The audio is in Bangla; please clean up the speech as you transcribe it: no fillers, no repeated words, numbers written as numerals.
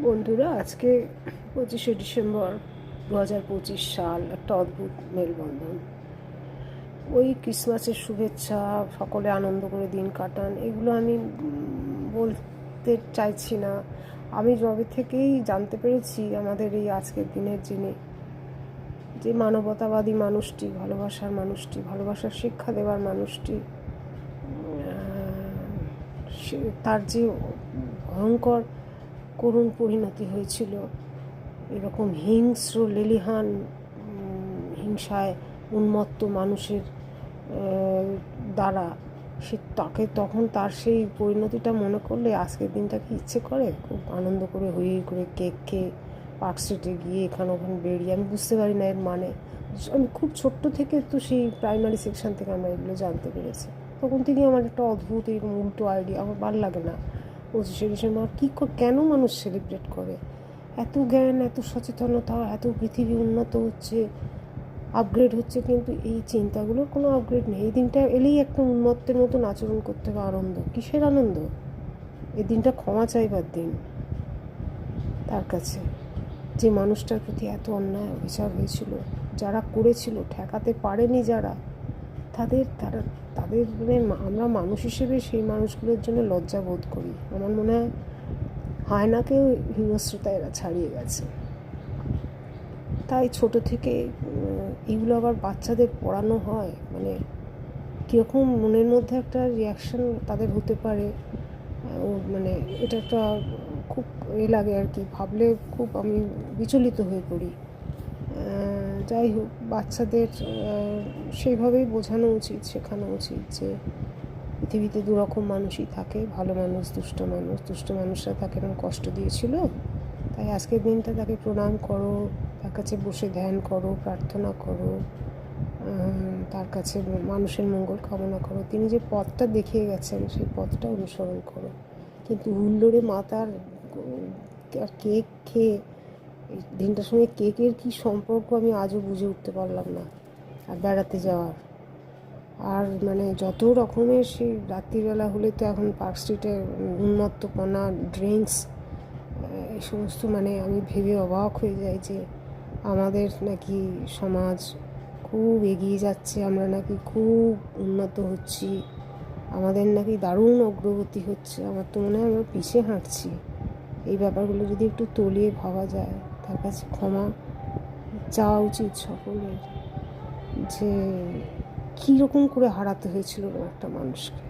বন্ধুরা, আজকে 25শে ডিসেম্বর 2025 সাল। একটা অদ্ভুত মেলবন্ধন। ওই ক্রিসমাসের শুভেচ্ছা, সকলে আনন্দ করে দিন কাটান, এগুলো আমি বলতে চাইছি না। আমি যবে থেকেই জানতে পেরেছি আমাদের এই আজকের দিনের যে মানবতাবাদী মানুষটি, ভালোবাসার মানুষটি, ভালোবাসার শিক্ষা দেওয়ার মানুষটি, তার যে ভয়ঙ্কর করুণ পরিণতি হয়েছিল, এরকম হিংস্র লেলিহান হিংসায় উন্মত্ত মানুষের দ্বারা, তখন তার সেই পরিণতিটা মনে করলে আজকের দিনটাকে ইচ্ছে করে খুব আনন্দ করে হই করে কেক খেয়ে পার্ক স্ট্রিটে গিয়ে এখানে ওখানে বেরিয়ে। আমি বুঝতে পারি না এর মানে। আমি খুব ছোট্ট থেকে তো সেই প্রাইমারি সেকশন থেকে আমরা এগুলো জানতে পেরেছি। তখন থেকে আমার একটা অদ্ভুত এরকম উল্টো আইডিয়া, আমার ভালো লাগে না 25শে ডিসেম্বর কেন মানুষ সেলিব্রেট করে। এত জ্ঞান, এত সচেতনতা, এত পৃথিবী উন্নত হচ্ছে, আপগ্রেড হচ্ছে, কিন্তু এই চিন্তাগুলোর কোনো আপগ্রেড নেই। এই দিনটা এলেই একটা উন্মত্তের মতন আচরণ করতে হবে। আনন্দ কিসের আনন্দ? এই দিনটা ক্ষমা চাইবার দিন তার কাছে, যে মানুষটার প্রতি এত অন্যায় অবিচার হয়েছিল, যারা করেছিল, ঠেকাতে পারেনি যারা, তাদের মানে আমরা মানুষ হিসেবে সেই মানুষগুলোর জন্য লজ্জা বোধ করি। আমার মনে হয় হায়নাকেও হিংস্রতা এরা ছাড়িয়ে গেছে। তাই ছোট থেকে এগুলো আবার বাচ্চাদের পড়ানো হয়, মানে কীরকম মনের মধ্যে একটা রিয়াকশান তাদের হতে পারে। মানে এটা একটা খুব লাগে আর কি, ভাবলে খুব আমি বিচলিত হয়ে পড়ি। যাই হোক, বাচ্চাদের সেইভাবেই বোঝানো উচিত, শেখানো উচিত যে পৃথিবীতে দুরকম মানুষই থাকে, ভালো মানুষ, দুষ্ট মানুষরা তাকে এরকম কষ্ট দিয়েছিল, তাই আজকের দিনটা তাকে প্রণাম করো, তার কাছে বসে ধ্যান করো, প্রার্থনা করো, তার কাছে মানুষের মঙ্গল কামনা করো। তিনি যে পথটা দেখিয়ে গেছেন সেই পথটা অনুসরণ করো। কিন্তু হুল্লোড়ে মাতার আর কেক খেয়ে এই দিনটার সঙ্গে কেকের কী সম্পর্ক আমি আজও বুঝে উঠতে পারলাম না। আর বেড়াতে যাওয়ার, আর মানে যত রকমের সেই রাত্রিবেলা হলে তো এখন পার্ক স্ট্রিটে উন্মত্তপনা, ড্রিঙ্কস, এই সমস্ত, মানে আমি ভেবে অবাক হয়ে যাই যে আমাদের নাকি সমাজ খুব এগিয়ে যাচ্ছে, আমরা নাকি খুব উন্নত হচ্ছি, আমাদের নাকি দারুণ অগ্রগতি হচ্ছে। আমার তো মনে হয় আমরা পিছিয়ে হাঁটছি। এই ব্যাপারগুলো যদি একটু তলিয়ে ভাবা যায়, তার কাছে ক্ষমা চাওয়া উচিত সকলের, যে কীরকম করে হারাতে হয়েছিল একটা মানুষকে।